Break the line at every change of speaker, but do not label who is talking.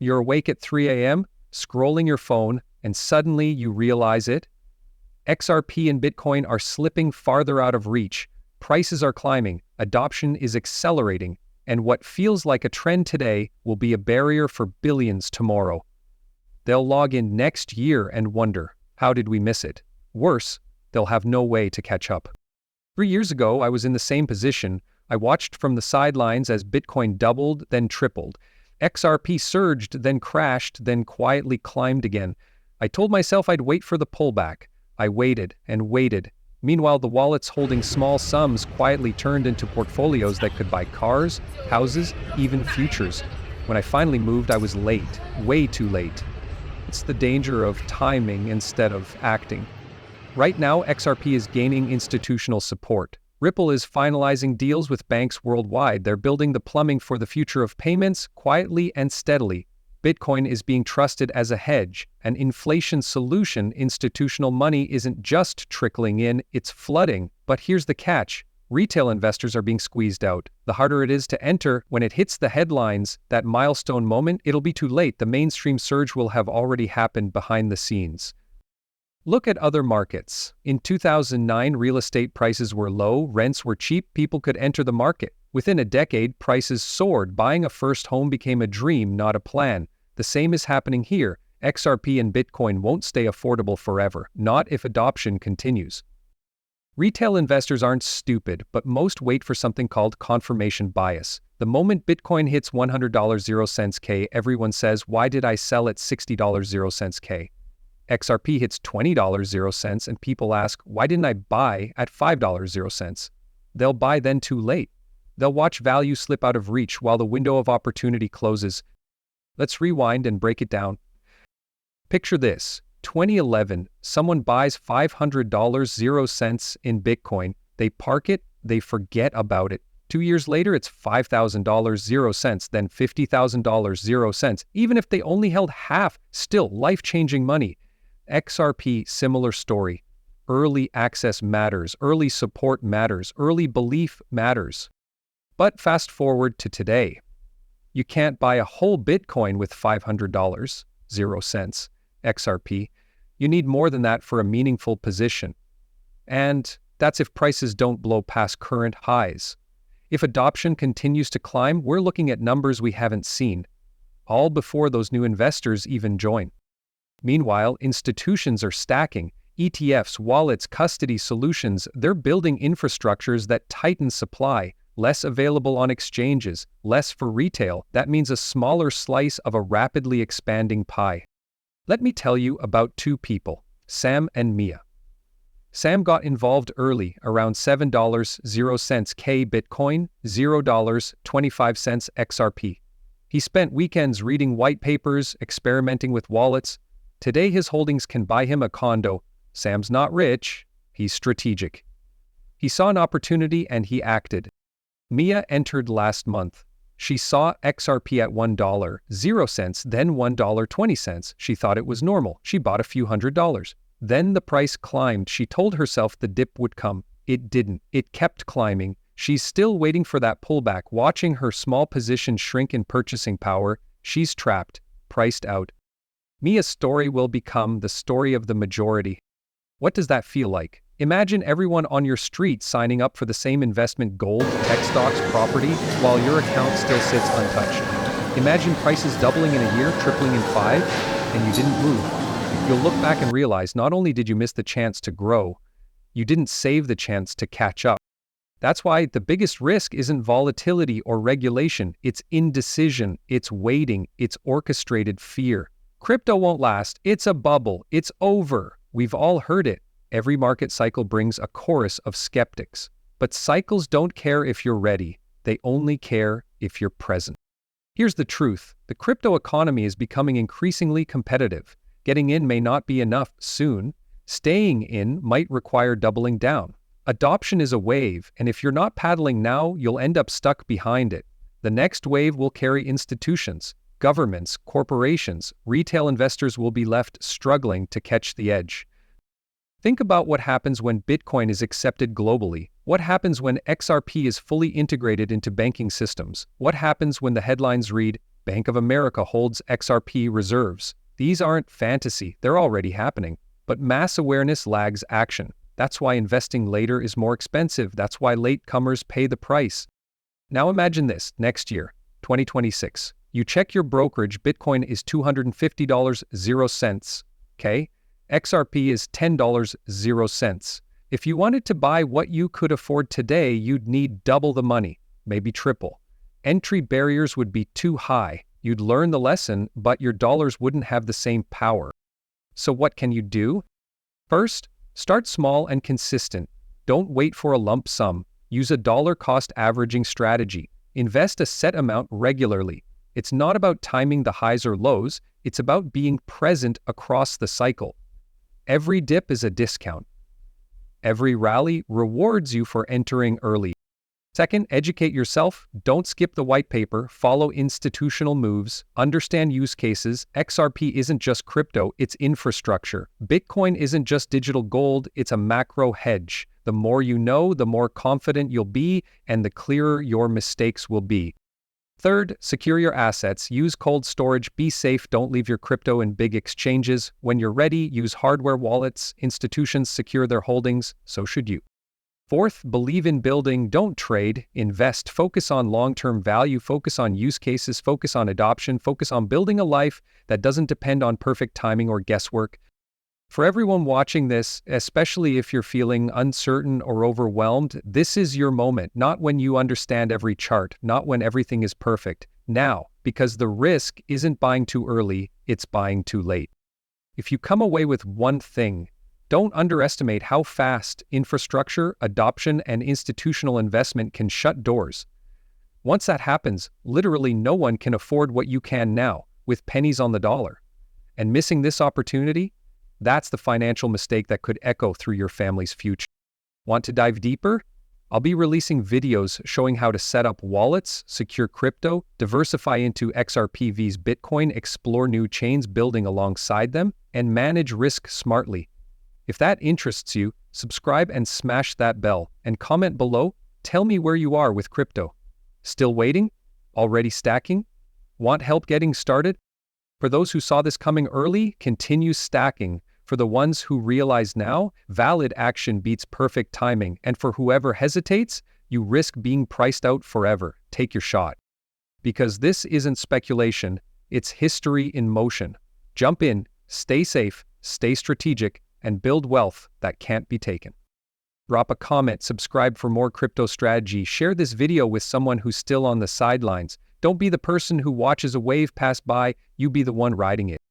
You're awake at 3 a.m., scrolling your phone, and suddenly you realize it. XRP and Bitcoin are slipping farther out of reach. Prices are climbing, adoption is accelerating, and what feels like a trend today will be a barrier for billions tomorrow. They'll log in next year and wonder, how did we miss it? Worse, they'll have no way to catch up. 3 years ago, I was in the same position. I watched from the sidelines as Bitcoin doubled, then tripled. XRP surged, then crashed, then quietly climbed again. I told myself I'd wait for the pullback. I waited and waited. Meanwhile, the wallets holding small sums quietly turned into portfolios that could buy cars, houses, even futures. When I finally moved, I was late, way too late. It's the danger of timing instead of acting. Right now, XRP is gaining institutional support. Ripple is finalizing deals with banks worldwide. They're building the plumbing for the future of payments quietly and steadily. Bitcoin is being trusted as a hedge, an inflation solution. Institutional money isn't just trickling in, it's flooding. But here's the catch. Retail investors are being squeezed out. The harder it is to enter, when it hits the headlines, that milestone moment, it'll be too late. The mainstream surge will have already happened behind the scenes. Look at other markets. In 2009, real estate prices were low, rents were cheap, people could enter the market. Within a decade, prices soared. Buying a first home became a dream, not a plan. The same is happening here. XRP and Bitcoin won't stay affordable forever, not if adoption continues. Retail investors aren't stupid, but most wait for something called confirmation bias. The moment Bitcoin hits $100.00 K, everyone says, why did I sell at $60.00 K? XRP hits $20.00 and people ask, why didn't I buy at $5.00? They'll buy then too late. They'll watch value slip out of reach while the window of opportunity closes. Let's rewind and break it down. Picture this. 2011, someone buys $500.00 in Bitcoin. They park it, they forget about it. 2 years later, it's $5,000.00, then $50,000.00. Even if they only held half, still life-changing money. XRP, similar story. Early access matters, early support matters, early belief matters. But fast forward to today. You can't buy a whole Bitcoin with $500.00 XRP. You need more than that for a meaningful position. And that's if prices don't blow past current highs. If adoption continues to climb, we're looking at numbers we haven't seen, all before those new investors even join. Meanwhile, institutions are stacking. ETFs, wallets, custody solutions, they're building infrastructures that tighten supply. Less available on exchanges, less for retail. That means a smaller slice of a rapidly expanding pie. Let me tell you about two people, Sam and Mia. Sam got involved early, around $7.00 K Bitcoin, $0.25 XRP. He spent weekends reading white papers, experimenting with wallets. Today his holdings can buy him a condo. Sam's not rich, he's strategic. He saw an opportunity and he acted. Mia entered last month. She saw XRP at $1.00, then $1.20. She thought it was normal. She bought a few $100s. Then the price climbed. She told herself the dip would come. It didn't. It kept climbing. She's still waiting for that pullback, watching her small position shrink in purchasing power. She's trapped, priced out. Mia's story will become the story of the majority. What does that feel like? Imagine everyone on your street signing up for the same investment: gold, tech stocks, property, while your account still sits untouched. Imagine prices doubling in a year, tripling in 5, and you didn't move. You'll look back and realize not only did you miss the chance to grow, you didn't save the chance to catch up. That's why the biggest risk isn't volatility or regulation, it's indecision, it's waiting, it's orchestrated fear. Crypto won't last, it's a bubble, it's over. We've all heard it. Every market cycle brings a chorus of skeptics. But cycles don't care if you're ready. They only care if you're present. Here's the truth. The crypto economy is becoming increasingly competitive. Getting in may not be enough soon. Staying in might require doubling down. Adoption is a wave, and if you're not paddling now, you'll end up stuck behind it. The next wave will carry institutions, governments, corporations. Retail investors will be left struggling to catch the edge. Think about what happens when Bitcoin is accepted globally. What happens when XRP is fully integrated into banking systems? What happens when the headlines read, Bank of America holds XRP reserves. These aren't fantasy, they're already happening. But mass awareness lags action. That's why investing later is more expensive. That's why latecomers pay the price. Now imagine this, next year, 2026. You check your brokerage, Bitcoin is $250.00, okay? XRP is $10.00. If you wanted to buy what you could afford today, you'd need double the money, maybe triple. Entry barriers would be too high. You'd learn the lesson, but your dollars wouldn't have the same power. So what can you do? First, start small and consistent. Don't wait for a lump sum. Use a dollar-cost averaging strategy. Invest a set amount regularly. It's not about timing the highs or lows, it's about being present across the cycle. Every dip is a discount. Every rally rewards you for entering early. Second, educate yourself. Don't skip the white paper. Follow institutional moves. Understand use cases. XRP isn't just crypto, it's infrastructure. Bitcoin isn't just digital gold, it's a macro hedge. The more you know, the more confident you'll be, and the clearer your mistakes will be. Third, secure your assets. Use cold storage. Be safe. Don't leave your crypto in big exchanges. When you're ready, use hardware wallets. Institutions secure their holdings. So should you. Fourth, believe in building. Don't trade. Invest. Focus on long-term value. Focus on use cases. Focus on adoption. Focus on building a life that doesn't depend on perfect timing or guesswork. For everyone watching this, especially if you're feeling uncertain or overwhelmed, this is your moment, not when you understand every chart, not when everything is perfect. Now, because the risk isn't buying too early, it's buying too late. If you come away with one thing, don't underestimate how fast infrastructure, adoption, and institutional investment can shut doors. Once that happens, literally no one can afford what you can now, with pennies on the dollar. And missing this opportunity? That's the financial mistake that could echo through your family's future. Want to dive deeper? I'll be releasing videos showing how to set up wallets, secure crypto, diversify into XRP's Bitcoin, explore new chains building alongside them, and manage risk smartly. If that interests you, subscribe and smash that bell, and comment below. Tell me where you are with crypto. Still waiting? Already stacking? Want help getting started? For those who saw this coming early, continue stacking. For the ones who realize now, valid action beats perfect timing, and for whoever hesitates, you risk being priced out forever. Take your shot. Because this isn't speculation, it's history in motion. Jump in, stay safe, stay strategic, and build wealth that can't be taken. Drop a comment, subscribe for more crypto strategy, share this video with someone who's still on the sidelines. Don't be the person who watches a wave pass by, you be the one riding it.